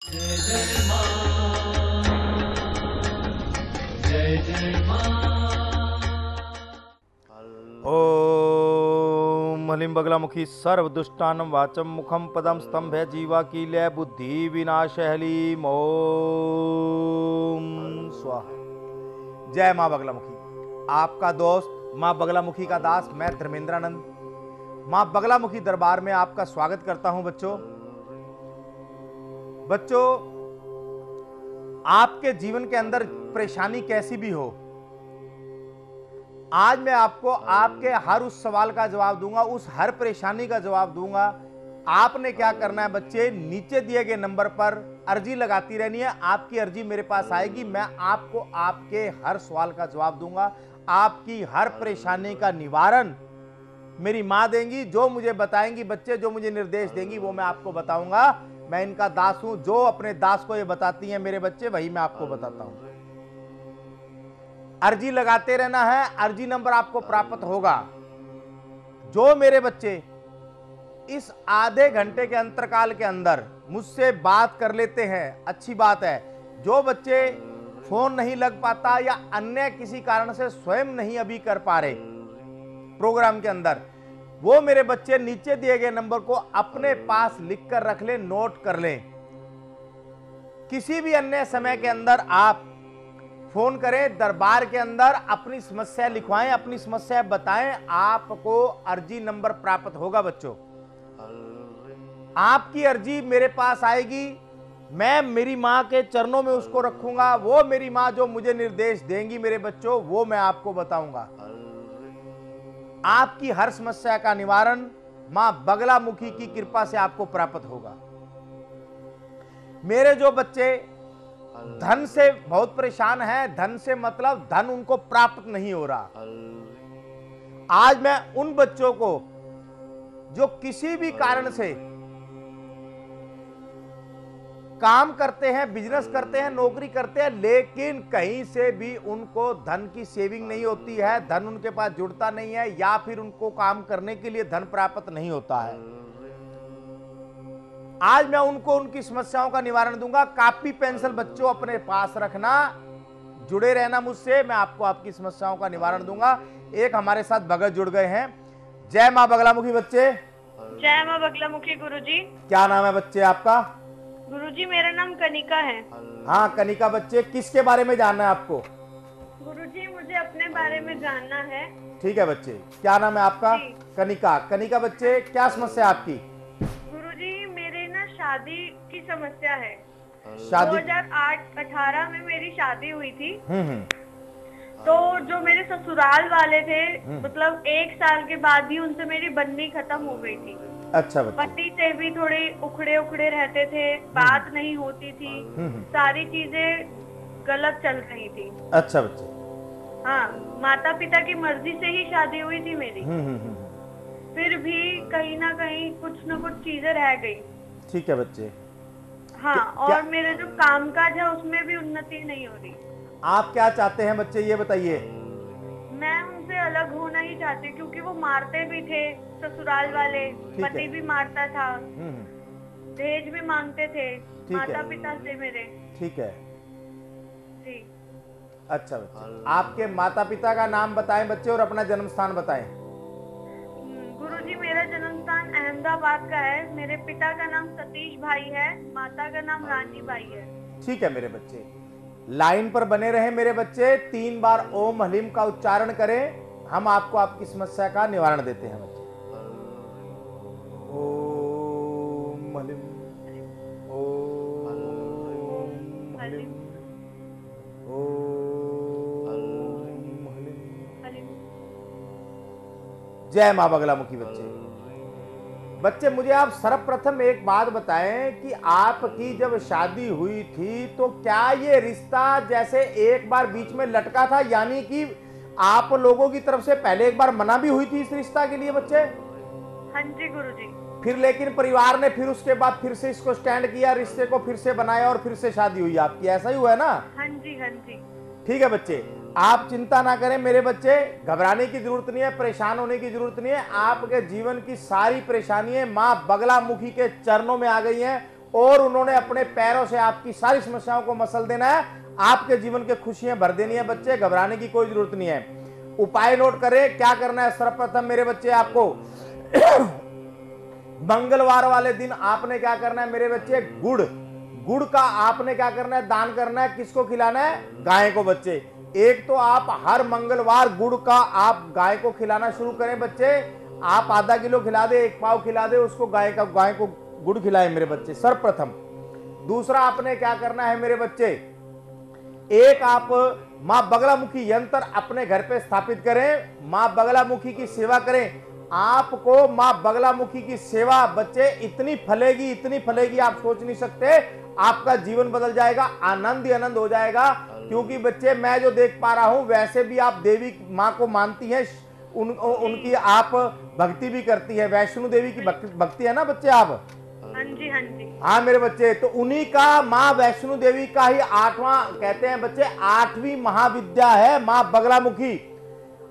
जय जय मां, जय जय मां। ओम हलिम बगलामुखी सर्वदुष्टानं वाचम मुखम पदम स्तंभे जीवा कीलय बुद्धि विनाश हलीम ओम स्वाहा। जय माँ बगलामुखी। आपका दोस्त माँ बगलामुखी का दास मैं धर्मेंद्रानंद माँ बगलामुखी दरबार में आपका स्वागत करता हूं। बच्चों, आपके जीवन के अंदर परेशानी कैसी भी हो, आज मैं आपको आपके हर उस सवाल का जवाब दूंगा, उस हर परेशानी का जवाब दूंगा। आपने क्या करना है बच्चे, नीचे दिए गए नंबर पर अर्जी लगाती रहनी है। आपकी अर्जी मेरे पास आएगी, मैं आपको आपके हर सवाल का जवाब दूंगा। आपकी हर परेशानी का निवारण मेरी मां देंगी। जो मुझे बताएंगी बच्चे, जो मुझे निर्देश देंगी वो मैं आपको बताऊंगा। मैं इनका दास हूं, जो अपने दास को ये बताती हैं मेरे बच्चे, वही मैं आपको बताता हूं। अर्जी लगाते रहना है, अर्जी नंबर आपको प्राप्त होगा। जो मेरे बच्चे इस आधे घंटे के अंतरकाल के अंदर मुझसे बात कर लेते हैं, अच्छी बात है। जो बच्चे फोन नहीं लग पाता या अन्य किसी कारण से स्वयं नहीं अभी कर पा रहे प्रोग्राम के अंदर, वो मेरे बच्चे नीचे दिए गए नंबर को अपने पास लिख कर रख लें, नोट कर लें। किसी भी अन्य समय के अंदर आप फोन करें, दरबार के अंदर अपनी समस्या लिखवाएं, अपनी समस्या बताएं, आपको अर्जी नंबर प्राप्त होगा। बच्चों, आपकी अर्जी मेरे पास आएगी, मैं मेरी मां के चरणों में उसको रखूंगा। वो मेरी मां जो मुझे निर्देश देंगी मेरे बच्चों, वो मैं आपको बताऊंगा। आपकी हर समस्या का निवारण मां बगलामुखी की कृपा से आपको प्राप्त होगा। मेरे जो बच्चे धन से बहुत परेशान हैं, धन से मतलब धन उनको प्राप्त नहीं हो रहा, आज मैं उन बच्चों को जो किसी भी कारण से काम करते हैं, बिजनेस करते हैं, नौकरी करते हैं, लेकिन कहीं से भी उनको धन की सेविंग नहीं होती है, धन उनके पास जुड़ता नहीं है, या फिर उनको काम करने के लिए धन प्राप्त नहीं होता है, आज मैं उनको उनकी समस्याओं का निवारण दूंगा। कॉपी पेंसिल बच्चों अपने पास रखना, जुड़े रहना मुझसे, मैं आपको आपकी समस्याओं का निवारण दूंगा। एक हमारे साथ भगत जुड़ गए हैं। जय मां बगलामुखी बच्चे। जय मां बगलामुखी गुरुजी। क्या नाम है बच्चे आपका? गुरुजी मेरा नाम कनिका है। हाँ कनिका बच्चे, किसके बारे में जानना है आपको? गुरुजी मुझे अपने बारे में जानना है। ठीक है बच्चे, क्या नाम है आपका? जी। कनिका। कनिका बच्चे, क्या समस्या है आपकी? गुरुजी मेरे ना शादी की समस्या है। शादी 2008-18 में मेरी शादी हुई थी। तो जो मेरे ससुराल वाले थे, मतलब 1 साल के बाद ही उनसे मेरी बननी खत्म हो गई थी। अच्छा बच्चे। पति से भी थोड़े उखड़े उखड़े रहते थे, बात नहीं होती थी, सारी चीजें गलत चल रही थी। अच्छा बच्चे। हाँ, माता पिता की मर्जी से ही शादी हुई थी मेरी। फिर भी कहीं ना कहीं कुछ न कुछ चीजें रह गई। ठीक है बच्चे। हाँ, और मेरे जो कामकाज है उसमें भी उन्नति नहीं हो रही। आप क्या चाहते हैं बच्चे, ये बताइए। मैं उनसे अलग होना ही चाहती, क्योंकि वो मारते भी थे ससुराल वाले, पति भी मारता था, दहेज भी मांगते थे माता पिता से मेरे। ठीक है जी। अच्छा बच्चे, आपके माता पिता का नाम बताएं बच्चे और अपना जन्म स्थान बताएं। गुरुजी मेरा जन्म स्थान अहमदाबाद का है। मेरे पिता का नाम सतीश भाई है, माता का नाम रानी बाई है। ठीक है मेरे बच्चे, लाइन पर बने रहे मेरे बच्चे। 3 बार ओम हलीम का उच्चारण करें, हम आपको आपकी समस्या का निवारण देते हैं बच्चे। ओम हलीम, ओम हलीम, ओम हलीम। जय मां बगलामुखी बच्चे, मुझे आप सर्वप्रथम एक बात बताएं कि आपकी जब शादी हुई थी तो क्या ये रिश्ता जैसे एक बार बीच में लटका था, यानी कि आप लोगों की तरफ से पहले एक बार मना भी हुई थी इस रिश्ता के लिए बच्चे? हाँ जी गुरुजी। फिर लेकिन परिवार ने फिर उसके बाद फिर से इसको स्टैंड किया, रिश्ते को फिर से बनाया और फिर से शादी हुई आपकी, ऐसा ही हुआ है ना? हाँ जी हाँ जी। ठीक है बच्चे, आप चिंता ना करें मेरे बच्चे, घबराने की जरूरत नहीं है, परेशान होने की जरूरत नहीं है। आपके जीवन की सारी परेशानियां मां बगलामुखी के चरणों में आ गई हैं और उन्होंने अपने पैरों से आपकी सारी समस्याओं को मसल देना है, आपके जीवन के खुशियां भर देनी है। बच्चे घबराने की कोई जरूरत नहीं है। उपाय नोट करें, क्या करना है। सर्वप्रथम मेरे बच्चे आपको मंगलवार वाले दिन आपने क्या करना है मेरे बच्चे, गुड़ का आपने क्या करना है, दान करना है। किसको खिलाना है? गाय को। बच्चे एक तो आप हर मंगलवार गुड़ का आप गाय को खिलाना शुरू करें। बच्चे आप आधा किलो खिला दे, 1 पाव खिला दे उसको, गाय को गुड़ खिलाएं मेरे बच्चे, सर्वप्रथम। दूसरा आपने क्या करना है मेरे बच्चे, एक आप मां बगलामुखी यंत्र अपने घर पे स्थापित करें, मां बगलामुखी की सेवा करें। आपको मां बगलामुखी की सेवा बच्चे इतनी फलेगी आप सोच नहीं सकते। आपका जीवन बदल जाएगा, आनंद ही आनंद हो जाएगा। क्योंकि बच्चे मैं जो देख पा रहा हूं, वैसे भी आप देवी मां को मानती हैं, उनकी आप भक्ति भी करती है। वैष्णो देवी की भक्ति है ना बच्चे आप? हाँ जी, हाँ जी। हाँ मेरे बच्चे, तो उन्हीं का मां वैष्णो देवी का ही 8वां कहते हैं बच्चे, 8वीं महाविद्या है मां बगलामुखी।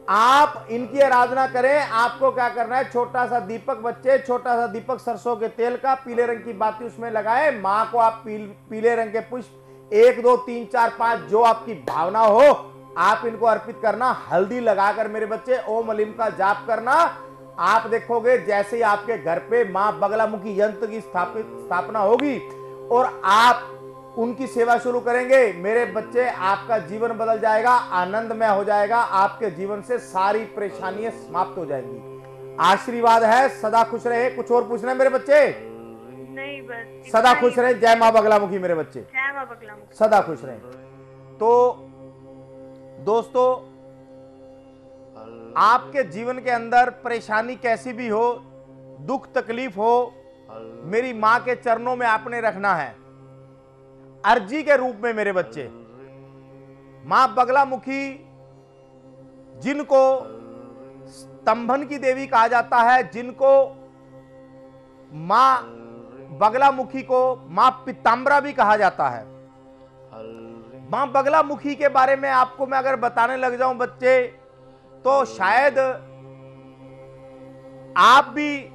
आप इनकी आराधना करें। आपको क्या करना है, छोटा सा दीपक बच्चे, छोटा सा दीपक सरसों के तेल का, पीले रंग की बाती उसमें लगाए। मां को आप पीले रंग के पुष्प 1 2 3 4 5 जो आपकी भावना हो आप इनको अर्पित करना। हल्दी लगाकर मेरे बच्चे ओम अलीम का जाप करना। आप देखोगे जैसे ही आपके घर पे मां बगलामुखी यंत्र की स्थापना होगी और आप उनकी सेवा शुरू करेंगे मेरे बच्चे, आपका जीवन बदल जाएगा, आनंदमय हो जाएगा। आपके जीवन से सारी परेशानियां समाप्त हो जाएंगी। आशीर्वाद है, सदा खुश रहे। कुछ और पूछना है मेरे बच्चे? नहीं, बस सदा खुश रहे। जय मां बगलामुखी मेरे बच्चे, जय मां बगलामुखी, सदा खुश रहे। तो दोस्तों, आपके जीवन के अंदर परेशानी कैसी भी हो, दुख तकलीफ हो, मेरी मां के चरणों में आपने रखना है अर्जी के रूप में मेरे बच्चे। मां बगलामुखी जिनको स्तंभन की देवी कहा जाता है, जिनको मां बगलामुखी को मां पीताम्बरा भी कहा जाता है। मां बगलामुखी के बारे में आपको मैं अगर बताने लग जाऊं बच्चे, तो शायद आप भी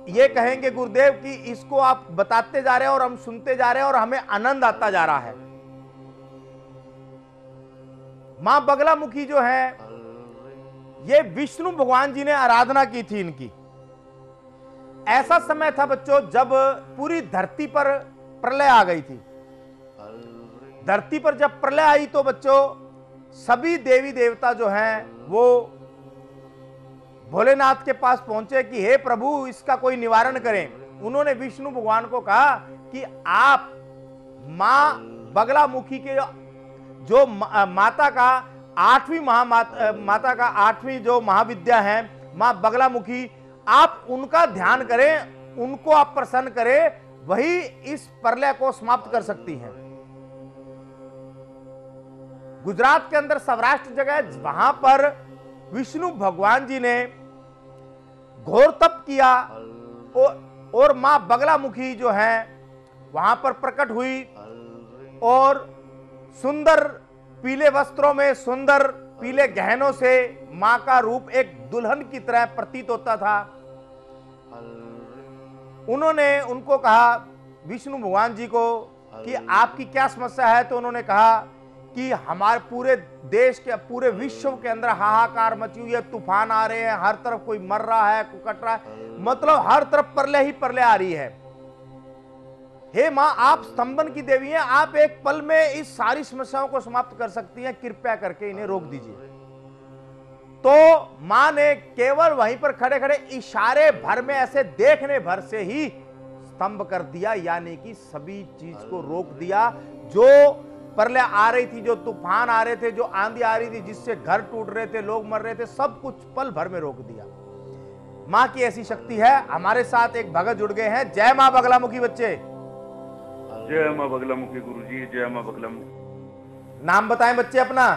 ये कहेंगे गुरुदेव कि इसको आप बताते जा रहे हैं और हम सुनते जा रहे हैं और हमें आनंद आता जा रहा है। मां बगलामुखी जो है, ये विष्णु भगवान जी ने आराधना की थी इनकी। ऐसा समय था बच्चों जब पूरी धरती पर प्रलय आ गई थी। धरती पर जब प्रलय आई तो बच्चों सभी देवी देवता जो हैं वो भोलेनाथ के पास पहुंचे कि हे प्रभु इसका कोई निवारण करें। उन्होंने विष्णु भगवान को कहा कि आप मां बगलामुखी के जो माता का 8वीं माता का 8वीं जो महाविद्या है मां बगलामुखी, आप उनका ध्यान करें, उनको आप प्रसन्न करें, वही इस प्रलय को समाप्त कर सकती हैं। गुजरात के अंदर सौराष्ट्र जगह, वहां पर विष्णु भगवान जी ने घोर तप किया और मां बगलामुखी जो है वहां पर प्रकट हुई और सुंदर पीले वस्त्रों में, सुंदर पीले गहनों से मां का रूप एक दुल्हन की तरह प्रतीत होता था। उन्होंने उनको कहा विष्णु भगवान जी को कि आपकी क्या समस्या है। तो उन्होंने कहा कि हमारे पूरे देश के, पूरे विश्व के अंदर हाहाकार मची हुई है, तूफान आ रहे हैं, हर तरफ कोई मर रहा है, कोई कट रहा है, मतलब हर तरफ प्रलय ही प्रलय आ रही है। हे मां, आप स्तंभन की देवी हैं, आप एक पल में इस सारी समस्याओं को समाप्त कर सकती हैं, कृपया करके इन्हें रोक दीजिए। तो मां ने केवल वहीं पर खड़े खड़े इशारे भर में ऐसे देखने भर से ही स्तंभ कर दिया, यानी कि सभी चीज को रोक दिया। जो प्रलय आ रही थी, जो तूफान आ रहे थे, जो आंधी आ रही थी, जिससे घर टूट रहे थे, लोग मर रहे थे, सब कुछ पल भर में रोक दिया। मां की ऐसी शक्ति है। हमारे साथ एक भगत जुड़ गए हैं। जय मां बगलामुखी बच्चे। जय मां बगलामुखी गुरुजी, जय मां बगलामुखी। नाम बताएं बच्चे अपना।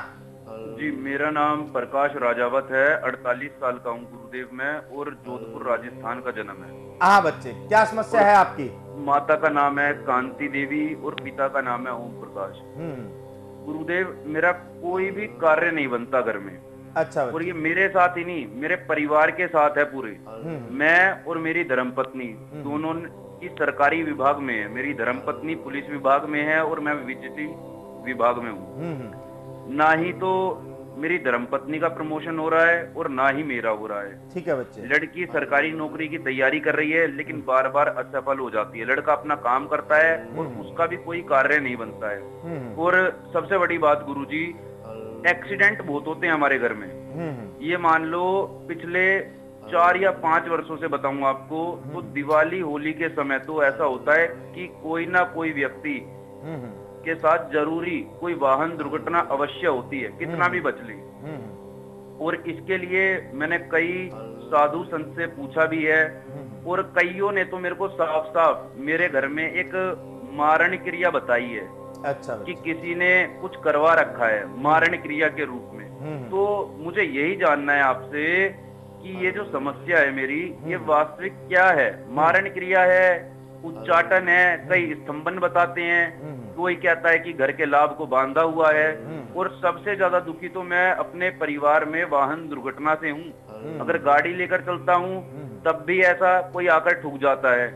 जी, मेरा नाम प्रकाश राजावत है, 48 साल का हूँ गुरुदेव मैं, और जोधपुर राजस्थान का जन्म है। हाँ बच्चे, क्या समस्या है आपकी? माता का नाम है कांति देवी और पिता का नाम है ओम प्रकाश। गुरुदेव, मेरा कोई भी कार्य नहीं बनता घर में। अच्छा। और ये मेरे साथ ही नहीं, मेरे परिवार के साथ है पूरे। मैं और मेरी धर्मपत्नी दोनों कि सरकारी विभाग में है, मेरी धर्मपत्नी पुलिस विभाग में है और मैं विजिटी विभाग में हूँ। ना ही तो मेरी धर्मपत्नी का प्रमोशन हो रहा है और ना ही मेरा हो रहा है। ठीक है बच्चे। लड़की सरकारी नौकरी की तैयारी कर रही है लेकिन बार बार असफल हो जाती है। लड़का अपना काम करता है और उसका भी कोई कार्य नहीं बनता है। और सबसे बड़ी बात गुरुजी, एक्सीडेंट बहुत होते हैं हमारे घर में। ये मान लो पिछले 4 या 5 वर्षों से बताऊं आपको, तो दिवाली होली के समय तो ऐसा होता है कि कोई ना कोई व्यक्ति के साथ जरूरी कोई वाहन दुर्घटना अवश्य होती है, कितना भी बच ले। और इसके लिए मैंने कई साधु संत से पूछा भी है और कईयों ने तो मेरे को साफ साफ मेरे घर में एक मारण क्रिया बताई है। अच्छा कि किसी ने कुछ करवा रखा है मारण क्रिया के रूप में। तो मुझे यही जानना है आपसे कि ये जो समस्या है मेरी, ये वास्तविक क्या है? मारण क्रिया है, उच्चाटन है, कई स्तंभन बताते हैं, कोई कहता है कि घर के लाभ को बांधा हुआ है। और सबसे ज्यादा दुखी तो मैं अपने परिवार में वाहन दुर्घटना से हूँ। अगर गाड़ी लेकर चलता हूँ तब भी ऐसा कोई आकर ठुक जाता है।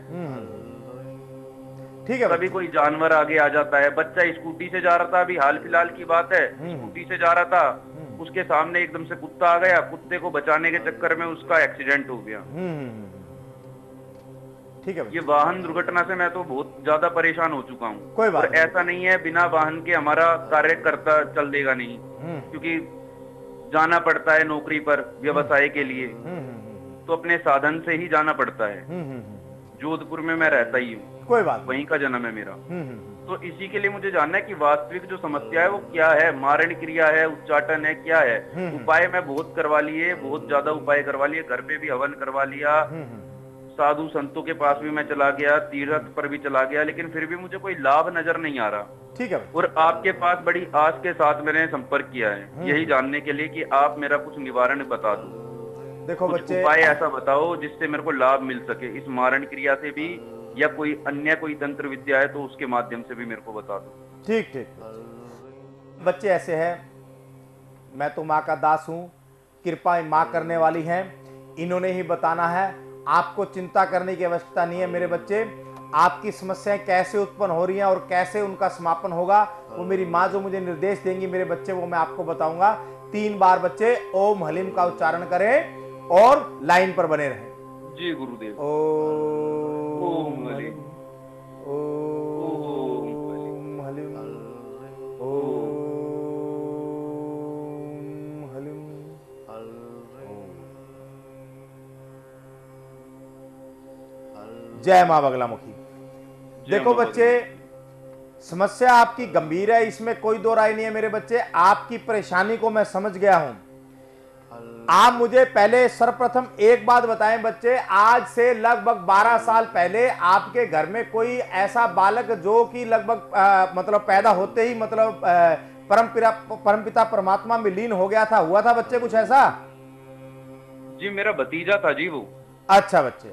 ठीक है, कभी कोई जानवर आगे आ जाता है। बच्चा स्कूटी से जा रहा था, अभी हाल फिलहाल की बात है, स्कूटी से जा रहा था, उसके सामने एकदम से कुत्ता आ गया, कुत्ते को बचाने के चक्कर में उसका एक्सीडेंट हो गया। ठीक है। ये वाहन दुर्घटना से मैं तो बहुत ज्यादा परेशान हो चुका हूँ। कोई बात और ऐसा नहीं है बिना वाहन के हमारा कार्य करता चल देगा नहीं, क्योंकि जाना पड़ता है नौकरी पर व्यवसाय के लिए, तो अपने साधन से ही जाना पड़ता है। जोधपुर में मैं रहता ही हूँ, कोई बात, वहीं का जन्म है मेरा। तो इसी के लिए मुझे जानना है कि वास्तविक जो समस्या है वो क्या है? मारण क्रिया है, उच्चाटन है, क्या है? उपाय मैं बहुत करवा लिए, बहुत ज्यादा उपाय करवा लिए, घर पे भी हवन करवा लिया, साधु संतों के पास भी मैं चला गया, तीर्थ पर भी चला गया, लेकिन फिर भी मुझे कोई लाभ नजर नहीं आ रहा। ठीक है। और आपके पास बड़ी आस के साथ मैंने संपर्क किया है, यही जानने के लिए कि आप मेरा कुछ निवारण बता दो। देखो बच्चे, उपाय ऐसा बताओ जिससे मेरे को लाभ मिल सके, इस मारण क्रिया से भी, या कोई अन्य कोई तंत्र विद्या है तो उसके माध्यम से भी मेरे को बता दो। ठीक ठीक। बच्चे ऐसे हैं, मैं तो माँ का दास हूँ, कृपा माँ करने वाली है, इन्होंने ही बताना है। आपको चिंता करने की आवश्यकता नहीं है मेरे बच्चे। आपकी समस्याएं कैसे उत्पन्न हो रही हैं और कैसे उनका समापन होगा, वो मेरी माँ जो मुझे निर्देश देंगी मेरे बच्चे, वो मैं आपको बताऊंगा। 3 बार बच्चे ओम हलीम का उच्चारण करें और लाइन पर बने रहें। जी गुरुदेव। ओम हलीम, ओम हलीम, ओम हलीम। जय मां बगलामुखी। देखो बच्चे, समस्या आपकी गंभीर है, इसमें कोई दो राय नहीं है मेरे बच्चे। आपकी परेशानी को मैं समझ गया हूं। आप मुझे पहले सर्वप्रथम एक बात बताएं बच्चे, आज से लगभग 12 साल पहले आपके घर में कोई ऐसा बालक जो कि लगभग मतलब पैदा होते ही मतलब परमपिता परमात्मा में लीन हो गया था, हुआ था बच्चे कुछ ऐसा? जी मेरा भतीजा था जी वो। अच्छा बच्चे,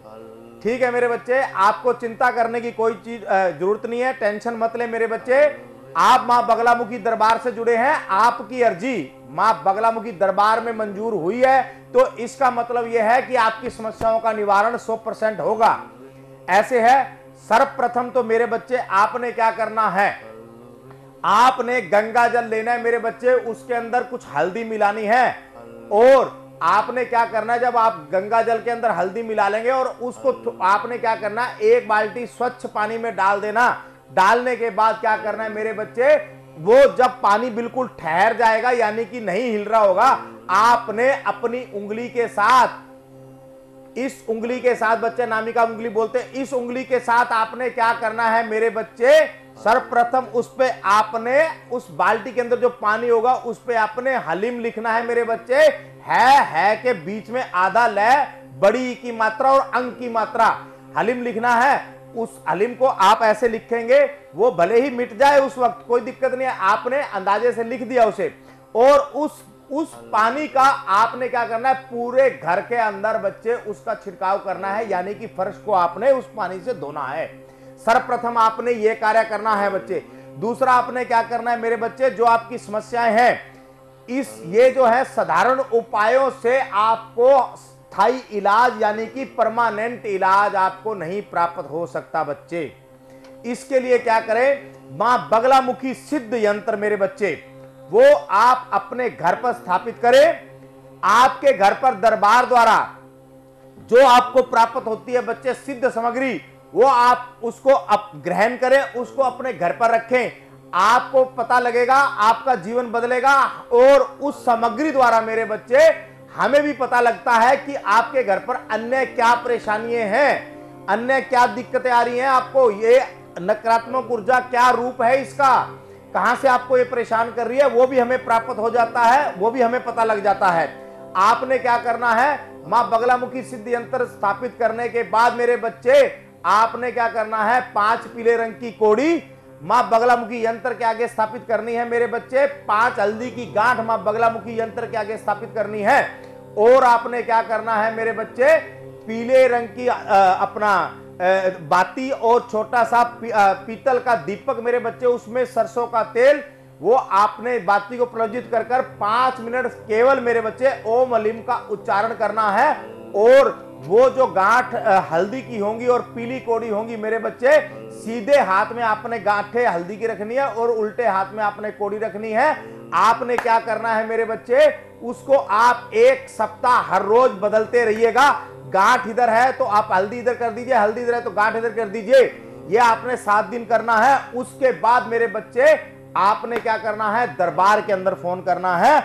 ठीक है मेरे बच्चे, आपको चिंता करने की कोई चीज जरूरत नहीं है, टेंशन मत ले मेरे बच्चे। आप मां बगलामुखी दरबार से जुड़े हैं, आपकी अर्जी मां बगलामुखी दरबार में मंजूर हुई है, तो इसका मतलब यह है कि आपकी समस्याओं का निवारण 100% होगा। ऐसे है, सर्वप्रथम तो मेरे बच्चे आपने क्या करना है, आपने गंगा जल लेना है मेरे बच्चे, उसके अंदर कुछ हल्दी मिलानी है, और आपने क्या करना है, जब आप गंगा जल के अंदर हल्दी मिला लेंगे और उसको आपने क्या करना है, 1 बाल्टी स्वच्छ पानी में डाल देना। डालने के बाद क्या करना है मेरे बच्चे, वो जब पानी बिल्कुल ठहर जाएगा यानी कि नहीं हिल रहा होगा, आपने अपनी उंगली के साथ, इस उंगली के साथ, बच्चे नामिका उंगली बोलते हैं, इस उंगली के साथ आपने क्या करना है मेरे बच्चे, सर्वप्रथम उस पे आपने, उस बाल्टी के अंदर जो पानी होगा उस पे आपने हलीम लिखना है मेरे बच्चे। है के बीच में आधा लय, बड़ी की मात्रा और अंक की मात्रा, हलीम लिखना है। उस हलीम को आप ऐसे लिखेंगे, वो भले ही मिट जाए उस वक्त कोई दिक्कत नहीं है, आपने अंदाजे से लिख दिया उसे, और उस पानी का आपने क्या करना है, पूरे घर के अंदर बच्चे उसका छिड़काव करना है, यानी कि फर्श को आपने उस पानी से धोना है। सर्वप्रथम आपने ये कार्य करना है बच्चे। दूसरा आपने क्या करना है मेरे बच्चे, जो आपकी समस्याएं हैं, ये जो है साधारण उपायों से आपको स्थायी इलाज यानी कि परमानेंट इलाज आपको नहीं प्राप्त हो सकता बच्चे। इसके लिए क्या करें, मां बगलामुखी सिद्ध यंत्र मेरे बच्चे वो आप अपने घर पर स्थापित करें। आपके घर पर दरबार द्वारा जो आपको प्राप्त होती है बच्चे सिद्ध सामग्री, वो आप उसको ग्रहण करें, उसको अपने घर पर रखें। आपको पता लगेगा, आपका जीवन बदलेगा। और उस सामग्री द्वारा मेरे बच्चे हमें भी पता लगता है कि आपके घर पर अन्य क्या परेशानियां हैं, अन्य क्या दिक्कतें आ रही हैं, आपको ये नकारात्मक ऊर्जा क्या रूप है इसका, कहां से आपको ये परेशान कर रही है, वो भी हमें प्राप्त हो जाता है, वो भी हमें पता लग जाता है। आपने क्या करना है, मां बगलामुखी सिद्ध यंत्र स्थापित करने के बाद मेरे बच्चे आपने क्या करना है, 5 पीले रंग की कोड़ी मां बगलामुखी यंत्र के आगे स्थापित करनी है मेरे बच्चे। 5 हल्दी की गांठ मां बगलामुखी यंत्र के आगे स्थापित करनी है। और आपने क्या करना है मेरे बच्चे, पीले रंग की अपना बाती और छोटा सा पीतल का दीपक मेरे बच्चे, उसमें सरसों का तेल, वो आपने बाती को प्रज्वलित कर 5 मिनट केवल मेरे बच्चे ओम अलीम का उच्चारण करना है। और वो जो गांठ हल्दी की होंगी और पीली कोड़ी होंगी मेरे बच्चे, सीधे हाथ में आपने गांठे हल्दी की रखनी है और उल्टे हाथ में आपने कोड़ी रखनी है। आपने क्या करना है मेरे बच्चे, उसको आप 1 सप्ताह हर रोज बदलते रहिएगा। गांठ इधर है तो आप हल्दी इधर कर दीजिए, हल्दी इधर है तो गांठ इधर कर दीजिए। ये आपने 7 दिन करना है। उसके बाद मेरे बच्चे आपने क्या करना है, दरबार के अंदर फोन करना है।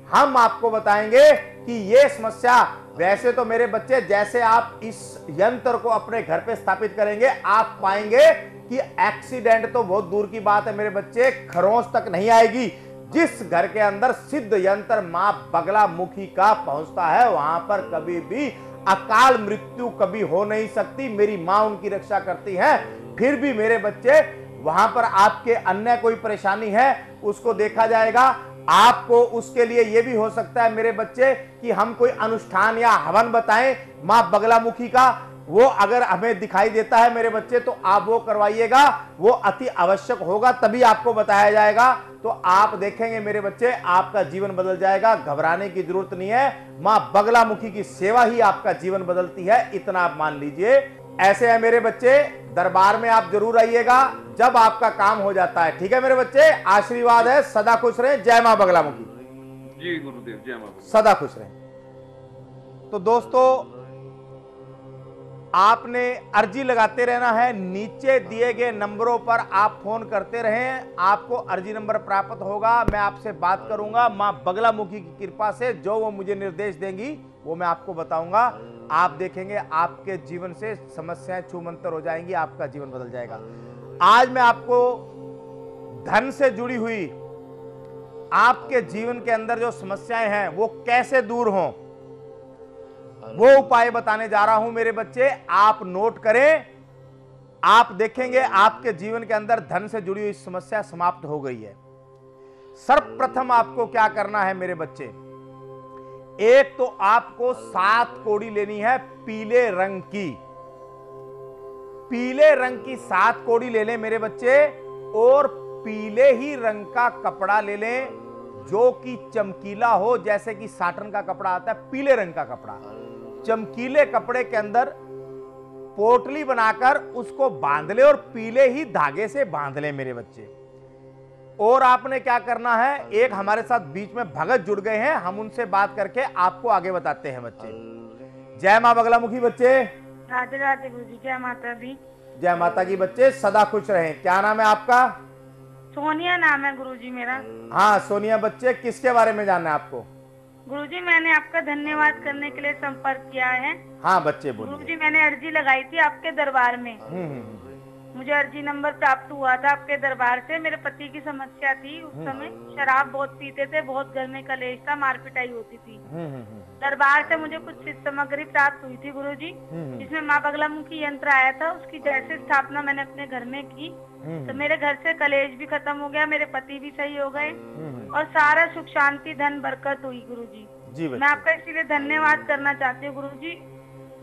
हम आपको बताएंगे कि ये समस्या, वैसे तो मेरे बच्चे जैसे आप इस यंत्र को अपने घर पे स्थापित करेंगे आप पाएंगे कि एक्सीडेंट तो बहुत दूर की बात है मेरे बच्चे, खरोंच तक नहीं आएगी। जिस घर के अंदर सिद्ध यंत्र मां बगलामुखी का पहुंचता है वहां पर कभी भी अकाल मृत्यु कभी हो नहीं सकती। मेरी मां उनकी रक्षा करती है। फिर भी मेरे बच्चे वहां पर आपके अन्य कोई परेशानी है उसको देखा जाएगा। आपको उसके लिए यह भी हो सकता है मेरे बच्चे कि हम कोई अनुष्ठान या हवन बताएं मां बगलामुखी का, वो अगर हमें दिखाई देता है मेरे बच्चे तो आप वो करवाइएगा, वो अति आवश्यक होगा, तभी आपको बताया जाएगा। तो आप देखेंगे मेरे बच्चे आपका जीवन बदल जाएगा, घबराने की जरूरत नहीं है। मां बगलामुखी की सेवा ही आपका जीवन बदलती है, इतना आप मान लीजिए। ऐसे है मेरे बच्चे, दरबार में आप जरूर आइएगा जब आपका काम हो जाता है। ठीक है मेरे बच्चे, आशीर्वाद है, सदा खुश रहें। जय मां बगलामुखी। जी गुरुदेव, जय मां। सदा खुश रहें। तो दोस्तों आपने अर्जी लगाते रहना है, नीचे दिए गए नंबरों पर आप फोन करते रहें, आपको अर्जी नंबर प्राप्त होगा। मैं आपसे बात करूंगा, मां बगलामुखी की कृपा से जो वो मुझे निर्देश देंगी वो मैं आपको बताऊंगा। आप देखेंगे आपके जीवन से समस्याएं छूमंतर हो जाएंगी, आपका जीवन बदल जाएगा। आज मैं आपको धन से जुड़ी हुई आपके जीवन के अंदर जो समस्याएं हैं वो कैसे दूर हों वो उपाय बताने जा रहा हूं मेरे बच्चे। आप नोट करें, आप देखेंगे आपके जीवन के अंदर धन से जुड़ी हुई समस्या समाप्त हो गई है। सर्वप्रथम आपको क्या करना है मेरे बच्चे, एक तो आपको 7 कोड़ी लेनी है पीले रंग की। पीले रंग की 7 कोड़ी ले लें मेरे बच्चे, और पीले ही रंग का कपड़ा ले लें जो कि चमकीला हो, जैसे कि साटन का कपड़ा आता है, पीले रंग का कपड़ा। चमकीले कपड़े के अंदर पोटली बनाकर उसको बांध ले और पीले ही धागे से बांध ले मेरे बच्चे। और आपने क्या करना है, एक हमारे साथ बीच में भगत जुड़ गए हैं, हम उनसे बात करके आपको आगे बताते हैं बच्चे। जय मां बगलामुखी बच्चे। राधे राधे गुरुजी, जय माता दी। जय माता की बच्चे, सदा खुश रहें। क्या नाम है आपका? सोनिया नाम है गुरुजी मेरा। हाँ सोनिया बच्चे, किसके बारे में जानना है आपको? गुरुजी मैंने आपका धन्यवाद करने के लिए संपर्क किया है। हाँ बच्चे बोलिए। गुरुजी मैंने अर्जी लगाई थी आपके दरबार में। मुझे अर्जी नंबर प्राप्त हुआ था आपके दरबार से। मेरे पति की समस्या थी, उस समय शराब बहुत पीते थे, बहुत घर में कलेश था, मार पिटाई होती थी। दरबार से मुझे कुछ सामग्री प्राप्त हुई थी गुरुजी, जिसमें माँ बगलामुखी यंत्र आया था। उसकी जैसे स्थापना मैंने अपने घर में की तो मेरे घर से कलेश भी खत्म हो गया, मेरे पति भी सही हो गए और सारा सुख शांति धन बरकत हुई गुरुजी। जी मैं आपका इसीलिए धन्यवाद करना चाहती हूँ गुरुजी,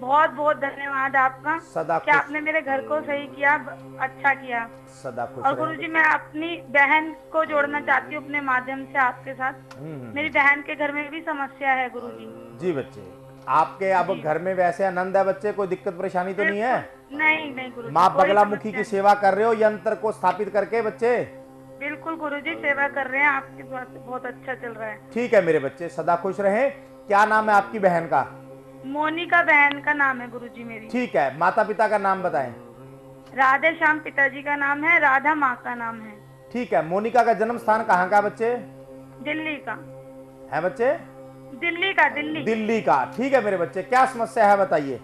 बहुत बहुत धन्यवाद आपका। सदा कि आपने मेरे घर को सही किया, अच्छा किया। सदा खुश और गुरुजी मैं अपनी बहन को जोड़ना चाहती हूँ अपने माध्यम से आपके साथ। मेरी बहन के घर में भी समस्या है गुरुजी। जी बच्चे, आपके अब घर में वैसे आनंद है बच्चे, कोई दिक्कत परेशानी तो नहीं है? नहीं नहीं गुरुजी, माँ कोई बगलामुखी समस्या की नहीं। सेवा कर रहे हो यंत्र को स्थापित करके बच्चे? बिल्कुल गुरुजी, सेवा कर रहे हैं, आपकी बात बहुत अच्छा चल रहा है। ठीक है मेरे बच्चे, सदा खुश रहें। क्या नाम है आपकी बहन का? मोनिका बहन का नाम है गुरुजी मेरी। ठीक है, माता पिता का नाम बताएं। राधे श्याम पिताजी का नाम है, राधा माँ का नाम है। ठीक है, मोनिका का जन्म स्थान कहाँ का बच्चे? दिल्ली का। है बच्चे? दिल्ली का, दिल्ली। दिल्ली का। ठीक है मेरे बच्चे, क्या समस्या है बताइए।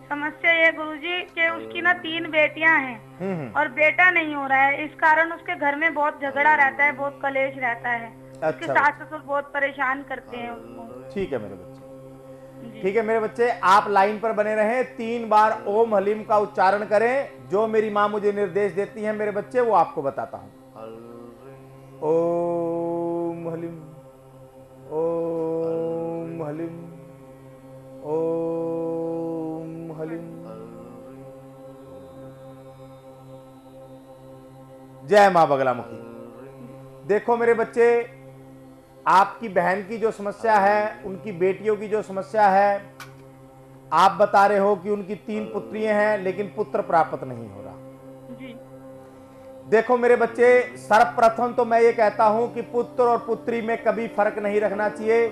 समस्या ये गुरुजी कि उसकी ना 3 बेटियां हैं और बेटा नहीं हो रहा है। इस कारण उसके घर में बहुत झगड़ा रहता है, बहुत कलेश रहता है। उसके अच्छा। सास ससुर बहुत परेशान करते हैं उसको। ठीक है मेरे बच्चे, ठीक है मेरे बच्चे, आप लाइन पर बने रहें। 3 बार ओम हलीम का उच्चारण करें। जो मेरी माँ मुझे निर्देश देती है मेरे बच्चे, वो आपको बताता हूं। ओम हलीम, ओम हलीम, ओम हलीम। जय मां बगलामुखी। देखो मेरे बच्चे, आपकी बहन की जो समस्या है, उनकी बेटियों की जो समस्या है, आप बता रहे हो कि उनकी 3 पुत्रियां हैं लेकिन पुत्र प्राप्त नहीं हो रहा। जी। देखो मेरे बच्चे, सर्वप्रथम तो मैं ये कहता हूं कि पुत्र और पुत्री में कभी फर्क नहीं रखना चाहिए।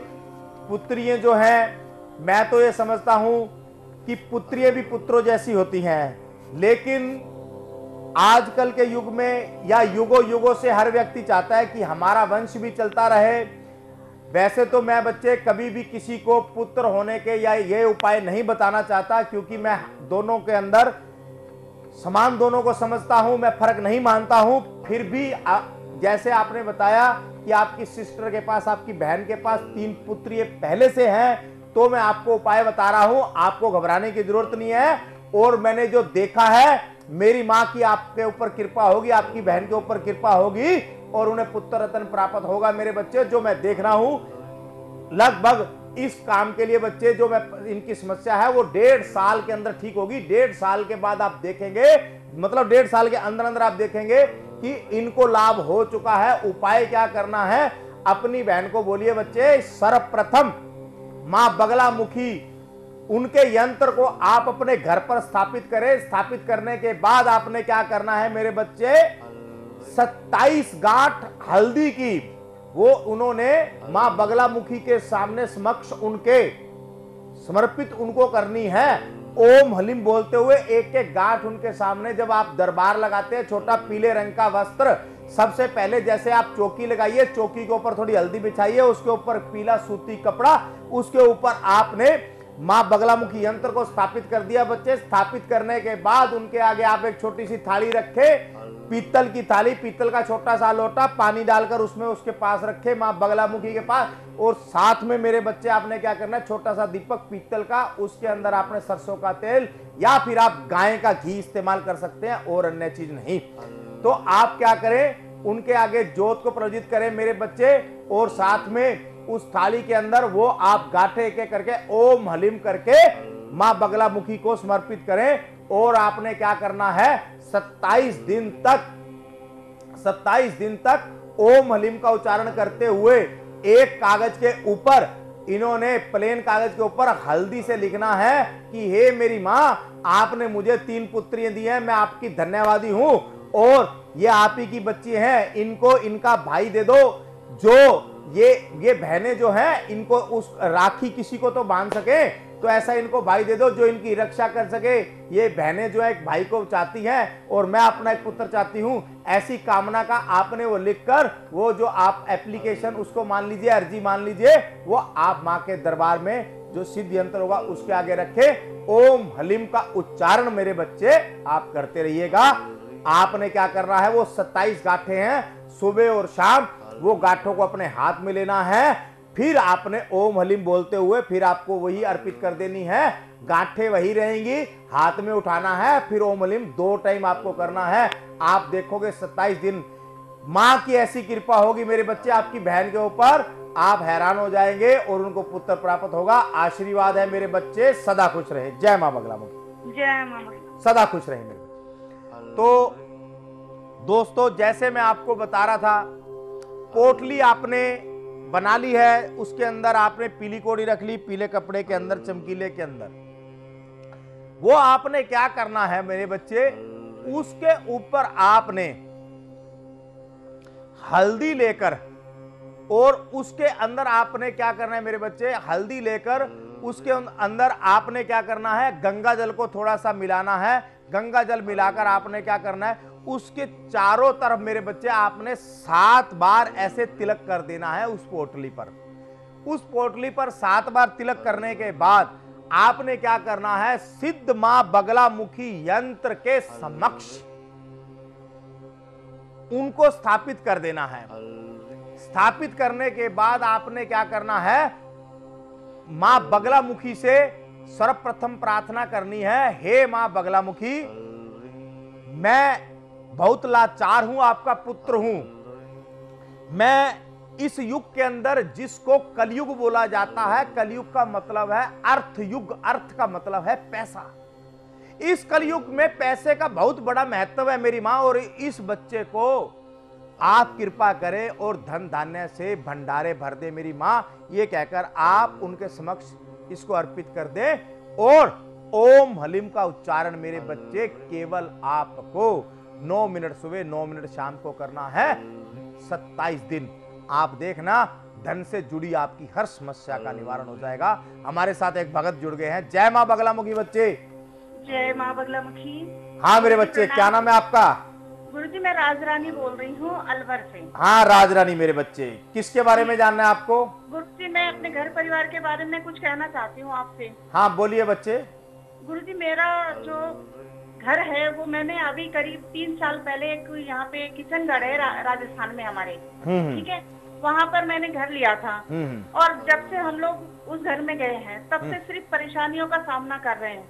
पुत्रियां जो हैं, मैं तो ये समझता हूं कि पुत्रियां भी पुत्रों जैसी होती हैं, लेकिन आजकल के युग में या युगों युगों से हर व्यक्ति चाहता है कि हमारा वंश भी चलता रहे। वैसे तो मैं बच्चे कभी भी किसी को पुत्र होने के या ये उपाय नहीं बताना चाहता, क्योंकि मैं दोनों के अंदर समान दोनों को समझता हूं, मैं फर्क नहीं मानता हूं। फिर भी जैसे आपने बताया कि आपकी सिस्टर के पास, आपकी बहन के पास 3 पुत्रियां पहले से हैं, तो मैं आपको उपाय बता रहा हूं। आपको घबराने की जरूरत नहीं है। और मैंने जो देखा है, मेरी मां की आपके ऊपर कृपा होगी, आपकी बहन के ऊपर कृपा होगी और उन्हें पुत्र रत्न प्राप्त होगा मेरे बच्चे। जो मैं देख रहा हूं, लगभग इस काम के लिए बच्चे, जो मैं इनकी समस्या है वो 1.5 साल के अंदर ठीक होगी। 1.5 साल के बाद आप देखेंगे, मतलब 1.5 साल के अंदर अंदर आप देखेंगे कि इनको लाभ हो चुका है। उपाय क्या करना है, अपनी बहन को बोलिए बच्चे, सर्वप्रथम मां बगलामुखी, उनके यंत्र को आप अपने घर पर स्थापित करें। स्थापित करने के बाद आपने क्या करना है मेरे बच्चे, 27 गांठ हल्दी की वो उन्होंने मां बगलामुखी के सामने समक्ष उनके समर्पित उनको करनी है। ओम हलीम बोलते हुए एक एक गांठ उनके सामने, जब आप दरबार लगाते हैं, छोटा पीले रंग का वस्त्र, सबसे पहले जैसे आप चौकी लगाइए, चौकी के ऊपर थोड़ी हल्दी बिछाइए, उसके ऊपर पीला सूती कपड़ा, उसके ऊपर आपने मां बगलामुखी यंत्र को स्थापित कर दिया बच्चे। स्थापित करने के बाद उनके आगे आप एक छोटी सी थाली रखे, पीतल की थाली, पीतल का छोटा सा लोटा, पानी डालकर उसमें उसके पास रखे मां बगलामुखी के पास। और साथ में मेरे बच्चे आपने क्या करना है, छोटा सा दीपक पीतल का, उसके अंदर आपने सरसों का तेल या फिर आप गाय का घी इस्तेमाल कर सकते हैं और अन्य चीज नहीं। तो आप क्या करें, उनके आगे ज्योत को प्रज्वलित करें मेरे बच्चे, और साथ में उस थाली के अंदर वो आप गांठे एक करके ओम हलीम करके मां बगलामुखी को समर्पित करें। और आपने क्या करना है, 27 दिन तक ओम हलीम का उच्चारण करते हुए एक कागज के ऊपर, इन्होंने प्लेन कागज के ऊपर हल्दी से लिखना है कि हे मेरी मां, आपने मुझे 3 पुत्रियां दी हैं, मैं आपकी धन्यवादी हूं और ये आप ही की बच्ची हैं, इनको इनका भाई दे दो। जो ये बहनें जो हैं, इनको उस राखी किसी को तो बांध सके, तो ऐसा इनको भाई दे दो जो इनकी रक्षा कर सके। ये बहनें जो है एक भाई को चाहती हैं और मैं अपना एक पुत्र चाहती हूं, ऐसी कामना का आपने वो लिखकर, वो जो आप एप्लीकेशन उसको मान लीजिए, अर्जी मान लीजिए, वो आप मां के दरबार में जो सिद्ध यंत्र होगा उसके आगे रखे। ओम हलीम का उच्चारण मेरे बच्चे आप करते रहिएगा। आपने क्या करना है, वो 27 गांठें हैं, सुबह और शाम वो गांठों को अपने हाथ में लेना है। फिर आपने ओम हलीम बोलते हुए फिर आपको वही अर्पित कर देनी है। गांठें वही रहेंगी, हाथ में उठाना है, फिर ओम हलीम 2 टाइम आपको करना है। आप देखोगे 27 दिन मां की ऐसी कृपा होगी मेरे बच्चे आपकी बहन के ऊपर, आप हैरान हो जाएंगे और उनको पुत्र प्राप्त होगा। आशीर्वाद है मेरे बच्चे, सदा खुश रहे। जय मां बगलामुखी। जय मां बगलामुखी। सदा खुश रहे मेरे बच्चे। तो दोस्तों, जैसे मैं आपको बता रहा था, पोटली आपने बना ली है, उसके अंदर आपने पीली कोड़ी रख ली, पीले कपड़े के अंदर, चमकीले के अंदर। वो आपने क्या करना है मेरे बच्चे, उसके ऊपर आपने हल्दी लेकर, और उसके अंदर आपने क्या करना है मेरे बच्चे, हल्दी लेकर उसके अंदर आपने क्या करना है, गंगा जल को थोड़ा सा मिलाना है। गंगा जल मिलाकर आपने क्या करना है, उसके चारों तरफ मेरे बच्चे आपने 7 बार ऐसे तिलक कर देना है उस पोटली पर। उस पोटली पर 7 बार तिलक करने के बाद आपने क्या करना है, सिद्ध मां बगलामुखी यंत्र के समक्ष उनको स्थापित कर देना है। स्थापित करने के बाद आपने क्या करना है, मां बगलामुखी से सर्वप्रथम प्रार्थना करनी है, हे मां बगलामुखी, मैं बहुत लाचार हूं, आपका पुत्र हूं। मैं इस युग के अंदर, जिसको कलयुग बोला जाता है, कलयुग का मतलब है अर्थ युग, अर्थ का मतलब है पैसा। इस कलयुग में पैसे का बहुत बड़ा महत्व है मेरी मां, और इस बच्चे को आप कृपा करें और धन धान्य से भंडारे भर दे मेरी मां, ये कहकर आप उनके समक्ष इसको अर्पित कर दे। और ओम हलीम का उच्चारण मेरे बच्चे केवल आपको 9 मिनट सुबह 9 मिनट शाम को करना है, 27 दिन। आप देखना धन से जुड़ी आपकी हर समस्या का निवारण हो जाएगा। हमारे साथ एक भगत जुड़ गए हैं। जय मां बगलामुखी बच्चे। जय माँ बगलामुखी। हाँ मेरे बच्चे, क्या नाम है आपका? गुरुजी मैं राजरानी बोल रही हूँ अलवर से। हाँ राजरानी मेरे बच्चे, किसके बारे में जानना है आपको? गुरुजी मैं अपने घर परिवार के बारे में कुछ कहना चाहती हूँ आपसे। हाँ बोलिए बच्चे। गुरुजी मेरा जो घर है वो मैंने अभी करीब 3 साल पहले एक यहाँ पे किशनगढ़ है राजस्थान में हमारे, ठीक है, वहाँ पर मैंने घर लिया था। और जब से हम लोग उस घर में गए हैं तब से सिर्फ परेशानियों का सामना कर रहे हैं।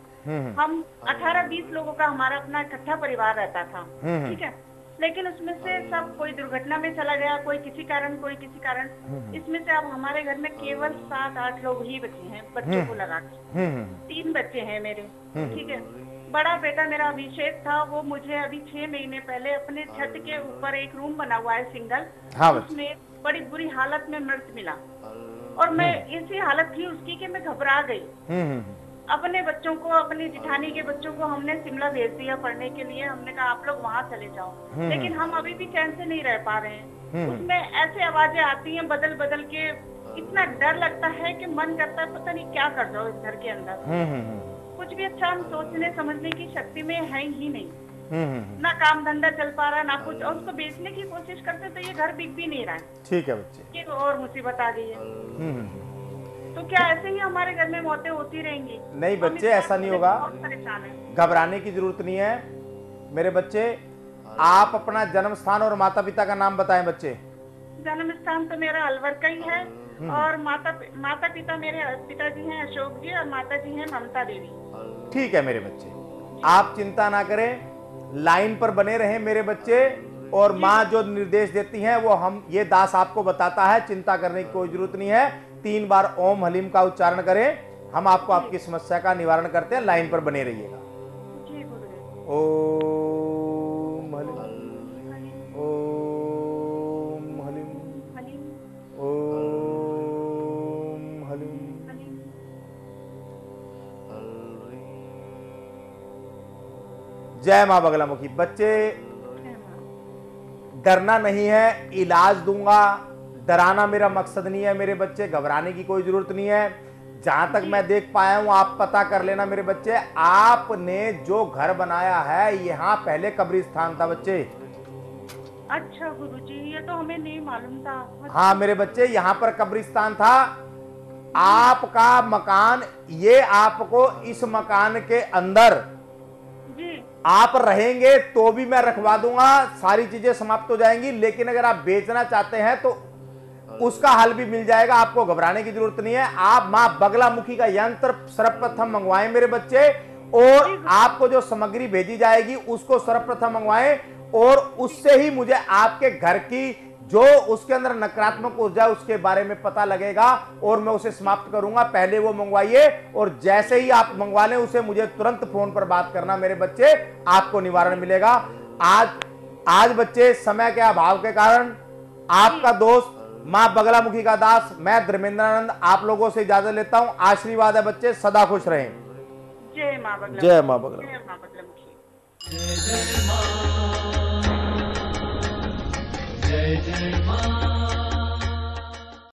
हम 18-20 लोगों का हमारा अपना इकट्ठा परिवार रहता था, ठीक है, लेकिन उसमें से सब कोई दुर्घटना में चला गया, कोई किसी कारण, कोई किसी कारण। इसमें से अब हमारे घर में केवल 7-8 लोग ही बचे हैं बच्चों को लगा के। 3 बच्चे हैं मेरे, ठीक है। बड़ा बेटा मेरा अभिषेक था, वो मुझे अभी 6 महीने पहले अपने छत के ऊपर एक रूम बना हुआ है सिंगल, उसमें बड़ी बुरी हालत में मृत मिला। और मैं ऐसी हालत थी उसकी कि मैं घबरा गई। अपने बच्चों को, अपनी जिठानी के बच्चों को हमने शिमला भेज दिया पढ़ने के लिए। हमने कहा आप लोग वहाँ चले जाओ, लेकिन हम अभी भी चैन से नहीं रह पा रहे हैं। उसमें ऐसे आवाजें आती हैं बदल बदल के, इतना डर लगता है कि मन करता है पता नहीं क्या कर जाओ इस घर के अंदर। कुछ भी अच्छा हम सोचने समझने की शक्ति में है ही नहीं। ना काम धंधा चल पा रहा ना कुछ, और उसको बेचने की कोशिश करते तो ये घर बिक भी नहीं रहा है। ठीक है बच्चे, ये और मुसीबत आ गई है। तो क्या ऐसे ही हमारे घर में मौतें होती रहेंगी? नहीं बच्चे, ऐसा नहीं होगा, परेशान है। घबराने की जरूरत नहीं है मेरे बच्चे। आप अपना जन्म स्थान और माता पिता का नाम बताएं बच्चे। जन्म स्थान तो मेरा अलवर का ही है, और माता पिता मेरे पिताजी हैं अशोक जी और माता जी हैं ममता देवी। ठीक है मेरे बच्चे, आप चिंता ना करें, लाइन पर बने रहें मेरे बच्चे, और माँ जो निर्देश देती हैं वो हम, ये दास आपको बताता है, चिंता करने की कोई जरूरत नहीं है। 3 बार ओम हलीम का उच्चारण करें, हम आपको आपकी समस्या का निवारण करते हैं। लाइन पर बने रहिएगा। ओम हलीम, ओम हलीम, ओम हलीम। जय मां बगलामुखी। बच्चे डरना नहीं है, इलाज दूंगा, डराना मेरा मकसद नहीं है मेरे बच्चे, घबराने की कोई जरूरत नहीं है। जहां तक मैं देख पाया हूं आप पता कर लेना मेरे बच्चे। आपने जो घर बनाया है यहाँ पहले कब्रिस्तान था बच्चे। अच्छा गुरुजी, ये तो हमें नहीं मालूम था। हाँ मेरे बच्चे, यहाँ पर कब्रिस्तान था। आपका मकान, ये आपको इस मकान के अंदर जी आप रहेंगे तो भी मैं रखवा दूंगा, सारी चीजें समाप्त हो जाएंगी। लेकिन अगर आप बेचना चाहते हैं तो उसका हल भी मिल जाएगा, आपको घबराने की जरूरत नहीं है। आप मां बगलामुखी का यंत्र सर्वप्रथम मंगवाएं मेरे बच्चे, और आपको जो सामग्री भेजी जाएगी उसको सर्वप्रथम मंगवाएं, और उससे ही मुझे आपके घर की जो उसके अंदर नकारात्मक ऊर्जा उसके बारे में पता लगेगा, और मैं उसे समाप्त करूंगा। पहले वो मंगवाइए, और जैसे ही आप मंगवा लें उसे मुझे तुरंत फोन पर बात करना मेरे बच्चे, आपको निवारण मिलेगा। आज बच्चे समय के अभाव के कारण आपका दोस्त माँ बगलामुखी का दास मैं धर्मेंद्रानंद आप लोगों से इजाजत लेता हूँ। आशीर्वाद है बच्चे, सदा खुश रहें। जय माँ बगलामुखी। जय माँ बगलामुखी। जय माँ बगलामुखी। जय जय माँ।